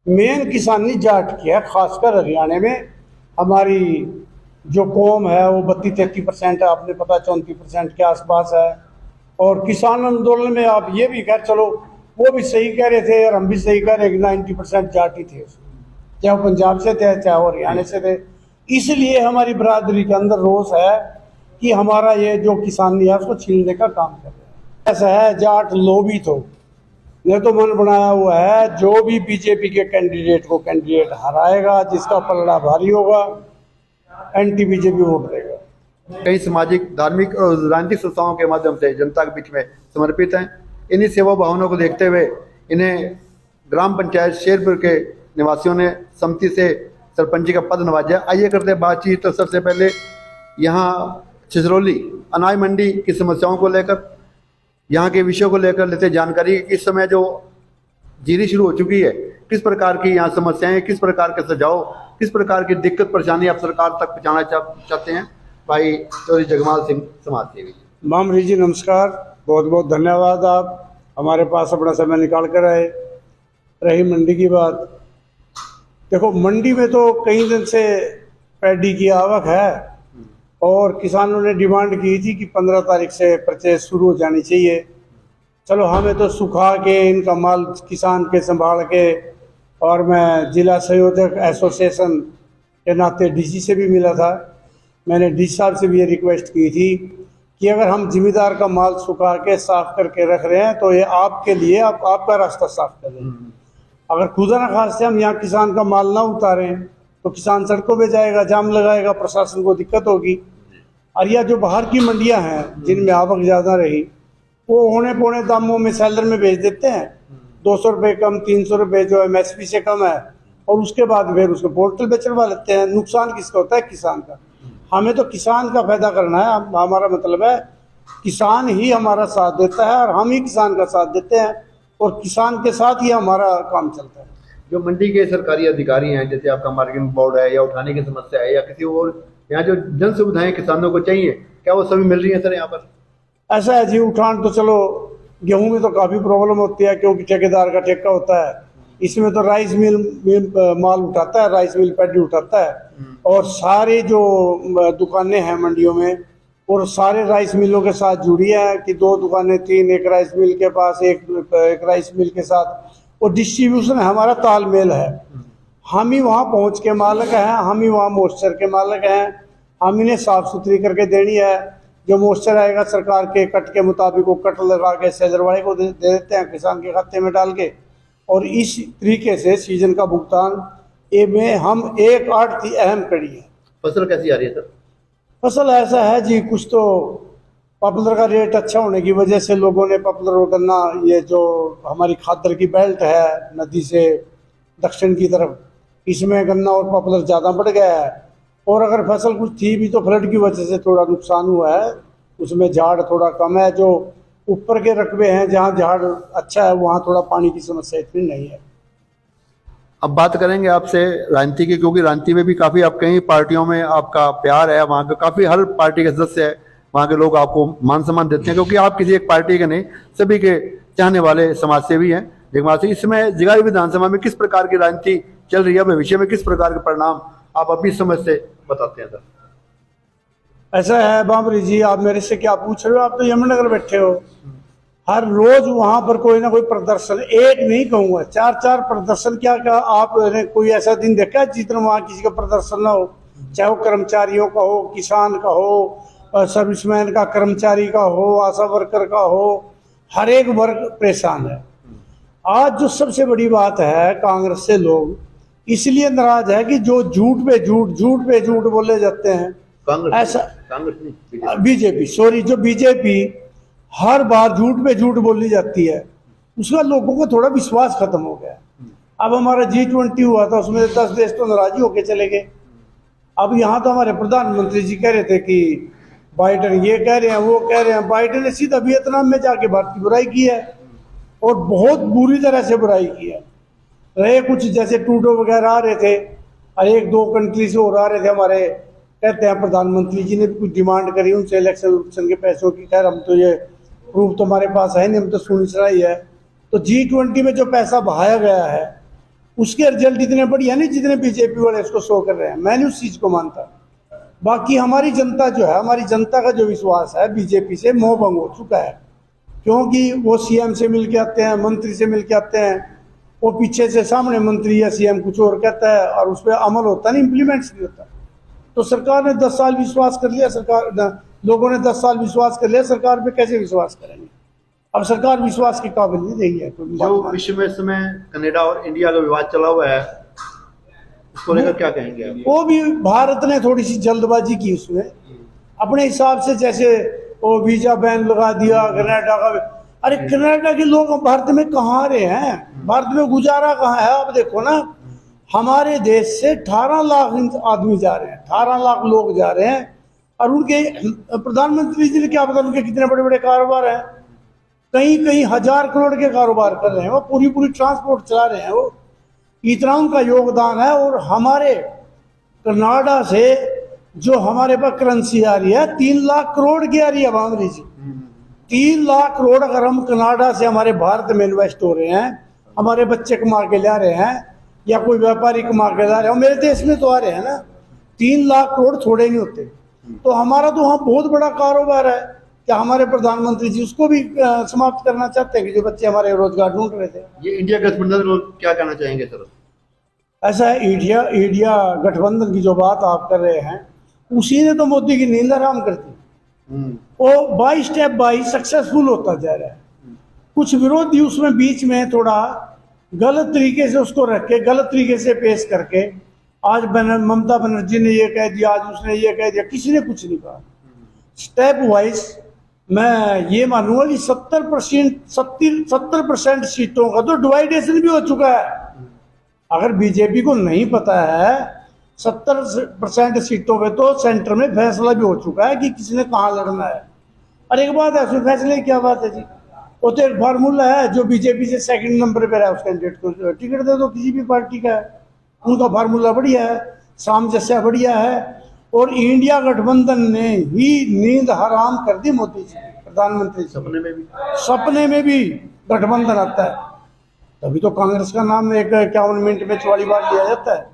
Main किसानी जाट की है, खासकर हरियाणा में। हमारी जो कौम है वो 32-33% है, आपने पता 34% के आसपास है। और किसान आंदोलन में आप ये भी कह चलो, वो भी सही कह रहे थे और हम भी सही कह रहे हैं कि 90% जाट ही थे, चाहे वो पंजाब से थे चाहे वो हरियाणा से थे। इसलिए हमारी बरादरी के अंदर रोष है कि हमारा ये जो किसानी है उसको छीनने का काम कर रहे हैं। ऐसा है, जाट लोभी हो, ये तो मन बनाया हुआ है, जो भी बीजेपी के कैंडिडेट को कैंडिडेट हराएगा, जिसका पलड़ा भारी होगा, एंटी बीजेपी वोट देगा। कई सामाजिक, धार्मिक और राजनीतिक संस्थाओं के माध्यम से जनता के बीच में समर्पित हैं। इन्हीं सेवा भावनाओं को देखते हुए इन्हें ग्राम पंचायत शेरपुर के निवासियों ने सम्मति से सरपंची का पद नवाजा। आइए करते हैं बातचीत। तो सबसे पहले यहाँ छिछरौली अनाज मंडी की समस्याओं को लेकर, यहाँ के विषयों को लेकर लेते जानकारी। इस समय जो जीरी शुरू हो चुकी है, किस प्रकार की यहाँ समस्याएं, किस प्रकार के सुझाव, किस प्रकार की दिक्कत परेशानी आप सरकार तक पहुँचाना चाहते हैं? भाई चौधरी जगमाल सिंह, समाज सेवी। मामरी जी नमस्कार, बहुत बहुत धन्यवाद, आप हमारे पास अपना समय निकाल कर आए। रही मंडी की बात, देखो मंडी में तो कई दिन से पैडी की आवक है और किसानों ने डिमांड की थी कि 15 तारीख से परचेज शुरू हो जानी चाहिए। चलो हमें तो सुखा के इनका माल किसान के संभाल के, और मैं जिला संयोजक एसोसिएशन के नाते डीसी से भी मिला था। मैंने डीसी साहब से भी ये रिक्वेस्ट की थी कि अगर हम जिम्मेदार का माल सुखा के साफ करके रख रहे हैं तो ये आपके लिए आपका रास्ता साफ कर रहे हैं। अगर खुदा न खास्ते हम यहाँ किसान का माल ना उतारें तो किसान सड़कों पे जाएगा, जाम लगाएगा, प्रशासन को दिक्कत होगी। और यह जो बाहर की मंडियां हैं जिनमें आवक ज़्यादा रही, वो होने पौने दामों में सेलर में बेच देते हैं, 200 रुपये कम, 300 रुपये जो एमएसपी से कम है, और उसके बाद फिर उसको पोर्टल पे चढ़वा लेते हैं। नुकसान किसका होता है? किसान का। हमें तो किसान का फायदा करना है। हमारा मतलब है किसान ही हमारा साथ देता है और हम ही किसान का साथ देते हैं, और किसान के साथ ही हमारा काम चलता है। जो मंडी के सरकारी अधिकारी हैं, जैसे आपका मार्केटिंग बोर्ड है या उठाने की समस्या है या किसी और, यहाँ जो जन सुविधाएं किसानों को चाहिए, क्या वो सभी मिल रही हैं सर यहाँ पर? ऐसा है जी, उठान तो चलो गेहूं में तो काफ़ी प्रॉब्लम होती है क्योंकि ठेकेदार का ठेका होता है। इसमें तो राइस मिल माल उठाता है, राइस मिल पैडी उठाता है, और सारे जो दुकानें हैं मंडियों में, और सारे राइस मिलों के साथ जुड़ी है कि 2 दुकानें 3, एक राइस मिल के पास, एक राइस मिल के साथ, और डिस्ट्रीब्यूशन हमारा तालमेल है। हम ही वहाँ पहुँच के मालिक हैं, हम ही वहाँ मॉइस्चर के मालिक हैं, हम इन्हें साफ़ सुथरी करके देनी है। जो मॉइस्चर आएगा सरकार के कट के मुताबिक वो कट लगा के सेलर वाले को दे देते हैं, किसान के खाते में डाल के, और इस तरीके से सीजन का भुगतान ये में हम 1/8 की अहम कड़ी है। फसल कैसी आ रही है सर? फसल ऐसा है जी, कुछ तो पॉपुलर का रेट अच्छा होने की वजह से लोगों ने पॉपुलर गन्ना, ये जो हमारी खादर की बेल्ट है नदी से दक्षिण की तरफ, इसमें गन्ना और पॉपुलर ज़्यादा बढ़ गया है। और अगर फसल कुछ थी भी तो फ्लड की वजह से थोड़ा नुकसान हुआ है, उसमें झाड़ थोड़ा कम है। जो ऊपर के रकबे हैं जहाँ झाड़ अच्छा है वहाँ थोड़ा पानी की समस्या इतनी नहीं है। अब बात करेंगे आपसे राजनीति की, क्योंकि राजनीति में भी काफ़ी आप कई पार्टियों में आपका प्यार है, वहाँ का काफ़ी हर पार्टी के सदस्य है, वहाँ के लोग आपको मान सम्मान देते हैं, क्योंकि आप किसी एक पार्टी के नहीं, सभी के चाहने वाले समाज सेवी हैं। जगमाल सिंह, इस समय जिगाई विधानसभा में किस प्रकार की राजनीति चल रही है, भविष्य में किस प्रकार के परिणाम आप अपनी समझ से बताते हैं सर? ऐसा है बाबरी जी, आप मेरे से क्या पूछ रहे हो? आप तो यमुनानगर बैठे हो, हर रोज वहां पर कोई ना कोई प्रदर्शन, एक नहीं कहूँगा 4-4 प्रदर्शन। क्या आपने कोई ऐसा दिन देखा है जिस दिन वहाँ किसी का प्रदर्शन ना हो? चाहे वो कर्मचारियों का हो, किसान का हो, सर्विसमैन का, कर्मचारी का हो, आशा वर्कर का हो, हर एक वर्ग परेशान है। आज जो सबसे बड़ी बात है, कांग्रेस से लोग इसलिए नाराज है कि जो झूठ पे झूठ बोले जाते हैं। ऐसा कांग्रेस नहीं, बीजेपी, सॉरी, जो बीजेपी हर बार झूठ पे झूठ बोली जाती है, उसका लोगों को थोड़ा विश्वास खत्म हो गया। अब हमारा G20 हुआ था, उसमें 10 देश तो नाराज होके चले गए। अब यहाँ तो हमारे प्रधानमंत्री जी कह रहे थे कि बाइडेन ये कह रहे हैं, वो कह रहे हैं। बाइडेन ने सीधा वियतनाम में जाके भारत की बुराई की है, और बहुत बुरी तरह से बुराई की है। रहे कुछ जैसे टूडो वगैरह आ रहे थे, और 1-2 कंट्री से और आ रहे थे हमारे, कहते हैं प्रधानमंत्री जी ने भी कुछ डिमांड करी उनसे इलेक्शन के पैसों की। खैर हम तो ये प्रूफ तो हमारे पास है नहीं, हम तो सुनी सुनाई है। तो G20 में जो पैसा बहाया गया है उसके रिजल्ट इतने बढ़िया नहीं जितने बीजेपी वाले इसको शो कर रहे हैं। मैं नहीं उस चीज को मानता। बाकी हमारी जनता जो है, हमारी जनता का जो विश्वास है बीजेपी से मोह भंग हो चुका है, क्योंकि वो सीएम से मिल के आते हैं, मंत्री से मिल के आते हैं, वो पीछे से सामने मंत्री या सीएम कुछ और कहता है और उस पर अमल होता नहीं, इम्प्लीमेंट्स नहीं होता। तो सरकार ने 10 साल विश्वास कर लिया, लोगों ने 10 साल विश्वास कर लिया, सरकार पे कैसे विश्वास करेंगे? अब सरकार विश्वास के काबिल नहीं रही है। जो विश्व में इस समय कनाडा और इंडिया का विवाद चला हुआ है, उसको लेकर क्या कहेंगे आप? वो भी भारत ने थोड़ी सी जल्दबाजी की उसमें अपने हिसाब से, जैसे वो वीजा बैन लगा दिया कनाडा का। अरे कनाडा के लोग भारत में कहाँ आ रहे हैं? भारत में गुजारा कहाँ है? आप देखो ना, हमारे देश से 18 लाख आदमी जा रहे हैं, 18 लाख लोग जा रहे हैं, और उनके प्रधानमंत्री जी ने क्या पता उनके कितने बड़े बड़े कारोबार हैं। कहीं कहीं 1000 करोड़ के कारोबार कर रहे हैं, वो पूरी ट्रांसपोर्ट चला रहे हैं, वो इतना उनका योगदान है। और हमारे कनाडा से जो हमारे पास करेंसी आ रही है 3 लाख करोड़ की आ रही है बामरी जी। 3 लाख करोड़ अगर हम कनाडा से हमारे भारत में इन्वेस्ट हो रहे हैं, हमारे बच्चे कमा के ला रहे हैं या कोई व्यापारी कमा के ला रहे हैं, मेरे देश में तो आ रहे हैं ना। 3 लाख करोड़ थोड़े नहीं होते। तो हमारा तो वहाँ बहुत बड़ा कारोबार है। क्या हमारे प्रधानमंत्री जी उसको भी समाप्त करना चाहते हैं कि जो बच्चे हमारे रोजगार ढूंढ रहे थे? ये इंडिया गठबंधन को क्या कहना चाहेंगे सर? ऐसा है, इंडिया गठबंधन की जो बात आप कर रहे हैं, उसी ने तो मोदी की नींद हराम कर दी। वो बाई स्टेप बाई सक्सेसफुल होता जा रहा है। कुछ विरोधी उसमें बीच में थोड़ा गलत तरीके से उसको रख के, गलत तरीके से पेश करके, आज ममता बनर्जी ने ये कह दिया, आज उसने ये कह दिया, किसी ने कुछ नहीं कहा। स्टेप वाइज मैं ये मानूंगा कि 70% सीटों का तो डिवाइडेशन भी हो चुका है। अगर बीजेपी को नहीं पता है, 70% सीटों पे तो सेंटर में फैसला भी हो चुका है कि किसने कहाँ लड़ना है। और एक बात है, उसमें फैसले की क्या बात है जी? वो तो एक फार्मूला है, जो बीजेपी से सेकंड नंबर पर है उस कैंडिडेट को टिकट दे दो, किसी भी पार्टी का है। उनका फार्मूला बढ़िया है, सामंजस्य बढ़िया है। और इंडिया गठबंधन ने ही नींद हराम कर दी मोदी जी, प्रधानमंत्री। सपने में भी गठबंधन आता है, तभी तो कांग्रेस का नाम 51 मिनट में 44 बार लिया जाता है।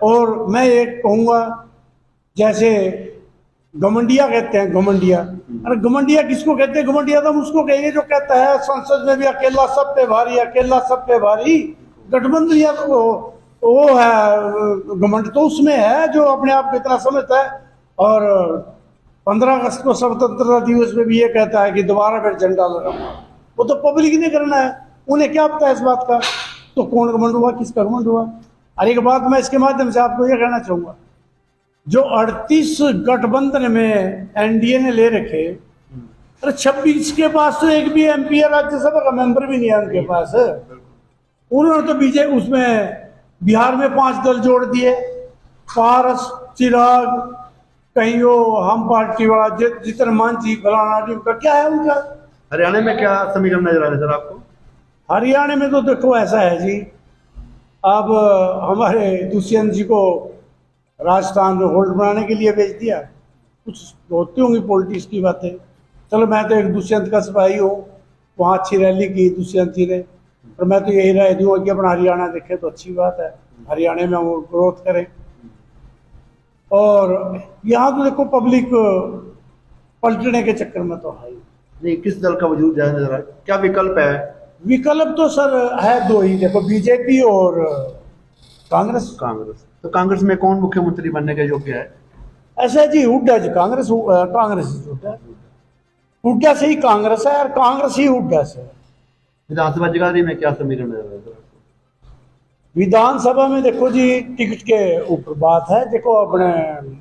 और मैं एक कहूँगा, जैसे घमंडिया कहते हैं, घमंडिया। अरे घमंडिया किसको कहते हैं? घमंडिया तो हम उसको कहेंगे जो कहता है संसद में भी अकेला सब पे भारी, अकेला सब पे भारी। गठबंधन या तो वो है, घमंड तो उसमें है जो अपने आप को इतना समझता है। और 15 अगस्त को स्वतंत्रता दिवस में भी ये कहता है कि दोबारा फिर झंडा लगाऊंगा। वो तो पब्लिक ने करना है, उन्हें क्या पता है इस बात का? तो कौन घमंड हुआ, किसका घमंड हुआ? अरे एक बात मैं इसके माध्यम से आपको ये कहना चाहूंगा, जो 38 गठबंधन में एनडीए ने ले रखे, अरे 26 के पास तो एक भी एमपी या राज्यसभा का मेंबर भी नहीं है उनके पास। उन्होंने तो बीजेपी उसमें बिहार में 5 दल जोड़ दिए, पारस, चिराग, कहीं वो हम पार्टी वाला जितन मांझी, फलाना का क्या है उनका। हरियाणा में क्या समीकरण नजर आ रहा है सर आपको? हरियाणा में तो देखो ऐसा है जी, अब हमारे दुष्यंत जी को राजस्थान में होल्ड बनाने के लिए भेज दिया। कुछ होती होंगी पॉलिटिक्स की बातें। चलो, मैं तो एक दुष्यंत का सिपाही हूँ, वहाँ अच्छी रैली की दुष्यंत जी ने, और मैं तो यही राय दूंगा कि अपना हरियाणा देखें तो अच्छी बात है, हरियाणा में वो ग्रोथ करें। और यहाँ तो देखो पब्लिक पलटने के चक्कर में तो है नहीं, किस दल का वजूद ज्यादा नजर आ रहा है? क्या विकल्प है? विकल्प तो सर है 2 ही, देखो बीजेपी और कांग्रेस। तो कांग्रेस में कौन मुख्यमंत्री बनने के योग्य है? ऐसा जी, हुड्डा जी, कांग्रेस हुड्डा से ही कांग्रेस है, और कांग्रेस ही हुड्डा से। विधानसभा जगाधरी में क्या समीकरण नजर आ रहा है? विधानसभा में देखो जी, टिकट के ऊपर बात है। देखो, अपने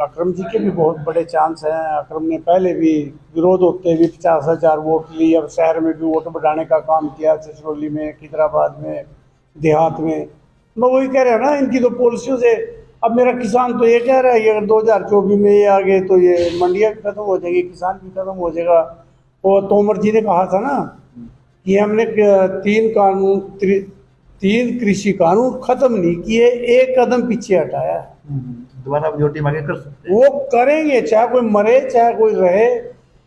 अकरम जी के भी बहुत बड़े चांस हैं। अकरम ने पहले भी विरोध होते हुए 50,000 वोट ली, अब शहर में भी वोट बढ़ाने का काम किया, छछरौली में, खिदराबाद में, देहात में। मैं वही कह रहा हूँ ना, इनकी तो पॉलिसियों से। अब मेरा किसान तो ये कह रहा है कि अगर 2024 में ये आ गए तो ये मंडियाँ भी खत्म हो जाएगी, किसान भी खत्म हो जाएगा। और तोमर जी ने कहा था ना कि हमने 3 कृषि कानून खत्म नहीं किए, एक कदम पीछे हटाया। दोबारा वोटिंग आगे कर सकते हैं? वो करेंगे, चाहे कोई मरे चाहे कोई रहे।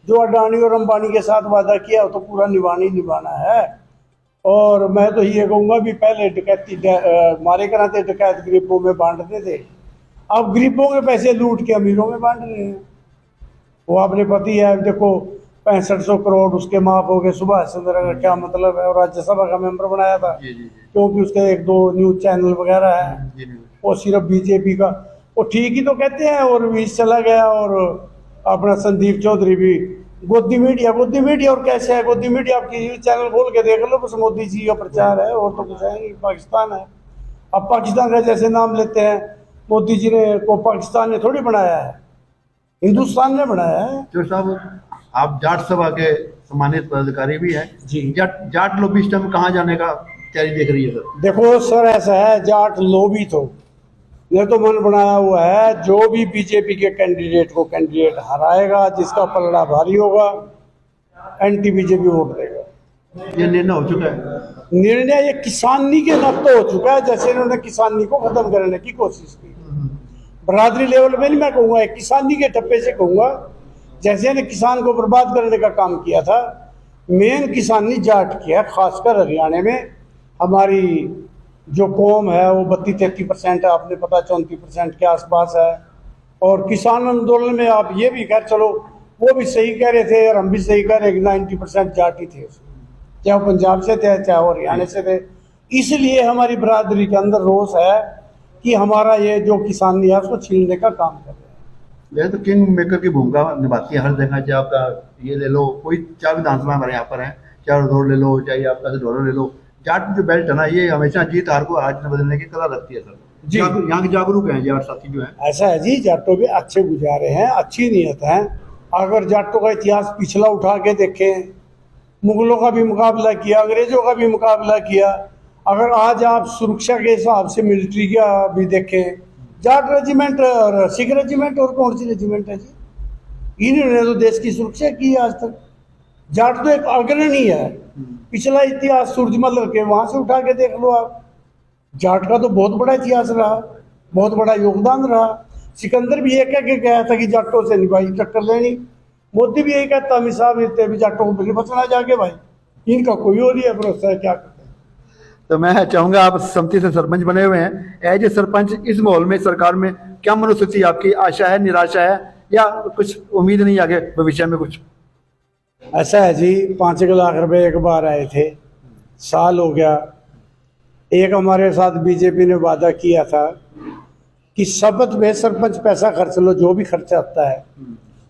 जो अडानी और अंबानी के साथ वादा किया वो तो पूरा निभाना ही निभाना है। और मैं तो ये कहूँगा भी पहले डकैती मारे कराते डकैत गरीबों में बांटते थे, अब गरीबों के पैसे लूट के अमीरों में बांट रहे हैं। वो आपने पति है, देखो 6500 करोड़ उसके माफ हो गए। सुभाष चंद्र का क्या मतलब है, और राज्यसभा का मेंबर बनाया था जी जी क्योंकि उसके 1-2 न्यूज चैनल वगैरह है, जी जी वो सिर्फ बीजेपी का, वो ठीक ही तो कहते हैं। और बीच चला गया, और अपना संदीप चौधरी भी गोदी मीडिया और कैसे है गोदी मीडिया, आपकी न्यूज चैनल खोल के देख लो, बस मोदी जी का प्रचार है और तो कुछ है नहीं। पाकिस्तान है, अब पाकिस्तान का जैसे नाम लेते हैं, मोदी जी ने को पाकिस्तान ने थोड़ी बनाया है, हिंदुस्तान ने बनाया है। तो साहब, आप जाट सभा के सम्मानित पदाधिकारी भी हैं जी जाट लॉबी सिस्टम कहाँ जाने का तैयारी देख रही है सर? देखो सर, ऐसा है, जाट लोभी तो ने तो मन बनाया हुआ है, जो भी बीजेपी के कैंडिडेट हराएगा, जिसका पलड़ा भारी होगा, एंटी बीजेपी वोट देगा। ये निर्णय हो चुका है। निर्णय ये किसानी के नाम तो हो चुका है, जैसे इन्होंने किसानी को खत्म करने की कोशिश की। बरादरी लेवल में नहीं मैं कहूँगा, किसानी के ठप्पे से कहूँगा, जैसे इन्हें किसान को बर्बाद करने का काम किया था। मेन किसानी जाट किया, खासकर हरियाणा में हमारी जो कौम है वो 32-33% है, आपने पता 34% के आसपास है। और किसान आंदोलन में आप ये भी कह चलो, वो भी सही कह रहे थे और हम भी सही कह रहे हैं कि 90% जाट ही थे, चाहे वो पंजाब से थे चाहे वो हरियाणा से थे। इसलिए हमारी बरादरी के अंदर रोष है कि हमारा ये जो किसानी है उसको छीनने का काम कर रहे हैं। वैसे तो किंग मेकर की भूमिका निभाती है हर जगह, चाहे आपका ये ले लो, कोई चार विधानसभा हमारे यहाँ पर है, चाहे उधर ले लो, चाहे आपका ढोरो ले लो, जाट जो बेल्ट है ना, ये हमेशा जीत हार को आज न बदलने की कला रखती है सर जी। यहाँ के जागरूक हैं जाट साथी जो हैं। ऐसा है जी, जाटों भी अच्छे गुजारे हैं, अच्छी नीयत है। अगर जाटों का इतिहास पिछला उठा के देखें, मुगलों का भी मुकाबला किया, अंग्रेजों का भी मुकाबला किया। अगर आज आप सुरक्षा के हिसाब से मिलिट्री का भी देखें, जाट रेजिमेंट और सिख रेजिमेंट और कौन सी रेजिमेंट है जी, इन्होंने तो देश की सुरक्षा की है आज तक। जाट तो एक अग्रणी है, पिछला इतिहास सूरजमल के वहां से उठा के देख लो आप, जाट का तो बहुत बड़ा इतिहास रहा, बहुत बड़ा योगदान रहा। सिकंदर भी ये कह के गया था कि जाटों से भाई टक्कर लेनी, मोदी भी यही कहता, अमित शाह भी भी जाटों को बिल्कुल बचना जाके भाई, इनका कोई और ही है भरोसा है, क्या करते हैं। तो मैं चाहूंगा, आप समिति से सरपंच बने हुए हैं, एज ए सरपंच इस माहौल में सरकार में क्या मनोस्थिति आपकी, आशा है, निराशा है, या कुछ उम्मीद नहीं आगे भविष्य में कुछ? ऐसा है जी, 5 लाख रुपए एक बार आए थे, साल हो गया। एक हमारे साथ बीजेपी ने वादा किया था कि शपथ में सरपंच पैसा खर्च लो, जो भी खर्चा आता है,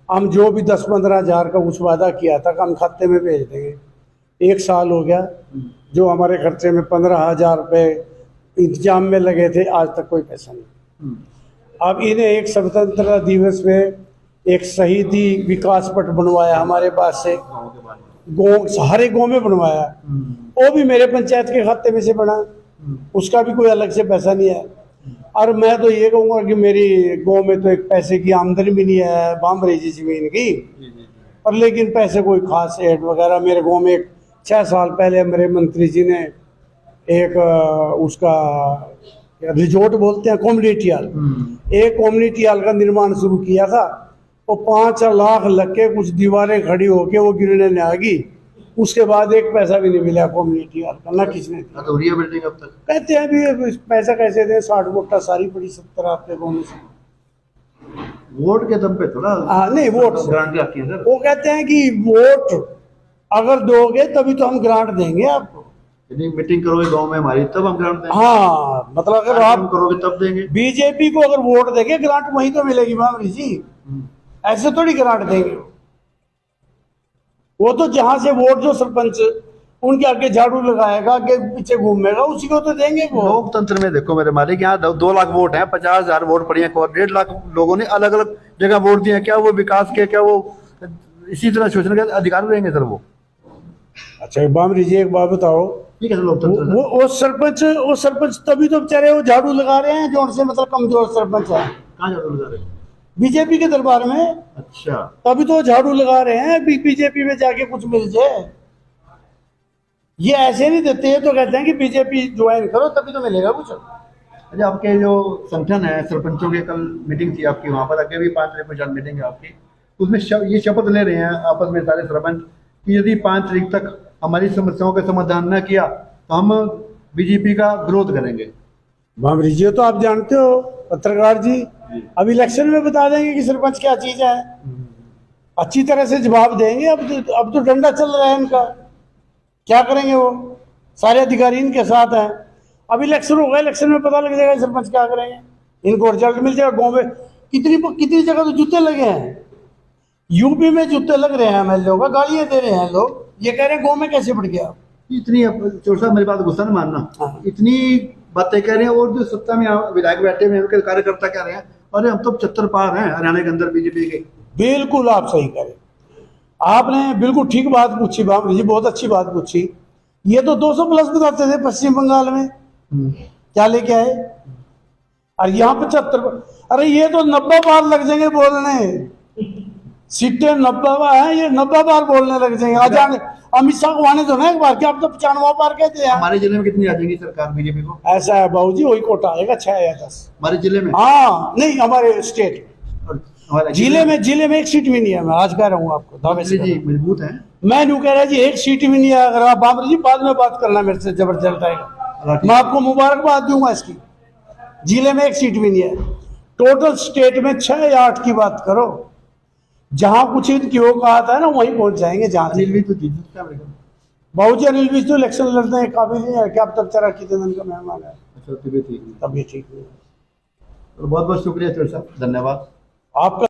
हम जो भी 10-15 हज़ार का कुछ वादा किया था हम खाते में भेज देंगे। 1 साल हो गया, जो हमारे खर्चे में 15,000 रुपये इंतजाम में लगे थे, आज तक कोई पैसा नहीं। अब इन्हें एक स्वतंत्रता दिवस में एक शहीदी विकास पट बनवाया हमारे पास से, गाँव सारे गाँव में बनवाया, वो भी मेरे पंचायत के खाते में से बना, उसका भी कोई अलग से पैसा नहीं है। और मैं तो ये कहूँगा कि मेरी गाँव में तो एक पैसे की आमदनी भी नहीं है, बामरी जी जमीन की, और लेकिन पैसे कोई खास एड वगैरह मेरे गाँव में 6 साल पहले मेरे मंत्री जी ने एक उसका रिजोर्ट बोलते हैं, कम्युनिटी हॉल, एक कम्युनिटी हॉल का निर्माण शुरू किया था। वो 5 लाख लग के कुछ दीवारें खड़ी होके वो गिरने नहीं आ गई, उसके बाद एक पैसा भी नहीं मिला कम्युनिटी हॉल का, ना किसने दिया। तो बिल्डिंग अब तक कहते हैं भी पैसा कैसे दे, 60 वोटा सारी पड़ी 70 आपके गाँव में से। वोट के दम पे थोड़ा नहीं, वोट से गारंटी आती है सर। वो कहते हैं कि वोट अगर दोगे तभी तो हम ग्रांट देंगे आपको। यदि मीटिंग करोगे गांव में हमारी तब हम ग्रांट देंगे। हाँ, मतलब अगर आप करोगे तब देंगे। बीजेपी को अगर वोट देंगे ग्रांट वहीं तो मिलेगी मामरी जी, ऐसे थोड़ी ग्रांट देंगे। वो तो जहां से वोट जो सरपंच उनके आगे झाड़ू लगाएगा, आगे पीछे घूमेगा, उसी को तो देंगे वो। लोकतंत्र में देखो मेरे मालिक, यहाँ 2 लाख वोट हैं, 50,000 वोट पड़ी हैं, 1.5 लाख लोगों ने अलग अलग जगह वोट दिए हैं। क्या वो विकास के, क्या वो इसी तरह शोषण के अधिकार देंगे सर वो? अच्छा बामरी जी एक बात बताओ, ठीक है सर, लोकतंत्र वो सरपंच तभी तो बेचारे वो झाड़ू लगा रहे हैं जो उनसे मतलब कमजोर सरपंच है। कहाँ झाड़ू लगा रहे हैं? बीजेपी के दरबार में। अच्छा, तभी तो झाड़ू लगा रहे हैं, बीजेपी में जाके कुछ मिल जाए। ये ऐसे नहीं देते हैं, तो कहते हैं कि बीजेपी ज्वाइन करो तभी तो मिलेगा कुछ। अच्छा, आपके जो संगठन है सरपंचों के, कल मीटिंग थी आपकी, वहाँ पर आगे भी 5 तारीख को शायद मीटिंग है आपकी, उसमें ये शपथ ले रहे हैं आपस में सारे सरपंच कि यदि 5 तारीख तक हमारी समस्याओं का समाधान न किया तो हम बीजेपी का विरोध करेंगे। भामरी जी तो आप जानते हो पत्रकार जी, अब इलेक्शन में बता देंगे कि सरपंच क्या चीज है, अच्छी तरह से जवाब देंगे। अब तो डंडा चल रहा है इनका, क्या करेंगे वो, सारे अधिकारी इनके साथ हैं। अब इलेक्शन होगा, इलेक्शन में पता लग जाएगा सरपंच क्या करेंगे, इनको रिजल्ट मिल जाएगा। गाँव में कितनी जगह तो जूते लगे हैं, यूपी में जूते लग रहे हैं एमएलए का, गालियां दे रहे हैं लोग, ये कह रहे हैं गाँव में कैसे बढ़ गया। इतनी चोर साहब मेरी बात गुस्सा न मानना, हाँ। इतनी बातें कह रहे हैं और जो सत्ता में विधायक बैठे हुए हैं उनके कार्यकर्ता कह रहे हैं अरे हम तो 75 पार हैं हरियाणा के अंदर बीजेपी के। बिल्कुल आप सही करें, आपने बिल्कुल ठीक बात पूछी भामरी जी, बहुत अच्छी बात पूछी। ये तो 200 प्लस बताते थे पश्चिम बंगाल में, क्या लेके आए, और यहाँ 75। अरे ये तो 90 बार लग जाएंगे बोलने, सीटें 90 है, ये 90 बार बोलने लग जाएंगे। आज अमित शाह को आने दो ना एक बार, क्या आप तो 95 बार कहते हैं। हमारे जिले में कितनी आ जाएगी सरकार बीजेपी को? ऐसा है बाबू जी, वही कोटा आएगा 6 या 10 हमारे जिले में। हाँ नहीं, हमारे स्टेट हमारे जिले में एक सीट भी नहीं है। मैं आज कह रहा हूँ आपको दावे से, जी मजबूत है। मैं नहीं कह रहा जी एक सीट भी नहीं है। अगर आप बाबर जी बाद में बात करना मेरे से, जबरदस्त आएगा, मैं आपको मुबारकबाद दूंगा इसकी। जिले में एक सीट भी नहीं है, टोटल स्टेट में 6 या 8 की बात करो। जहां कुछ इनकी औकात है ना वहीं पहुंच जाएंगे। जहां अनिल भी तो जीत सकता है बाबू जी, अनिल विज तो इलेक्शन लड़ने के काबिल नहीं है, क्या अब तक चरा कितने दिन का मेहमान है, अच्छा तबीयत ठीक नहीं। तब ये ठीक नहीं है। तो बहुत बहुत शुक्रिया चोर साहब, धन्यवाद आपका।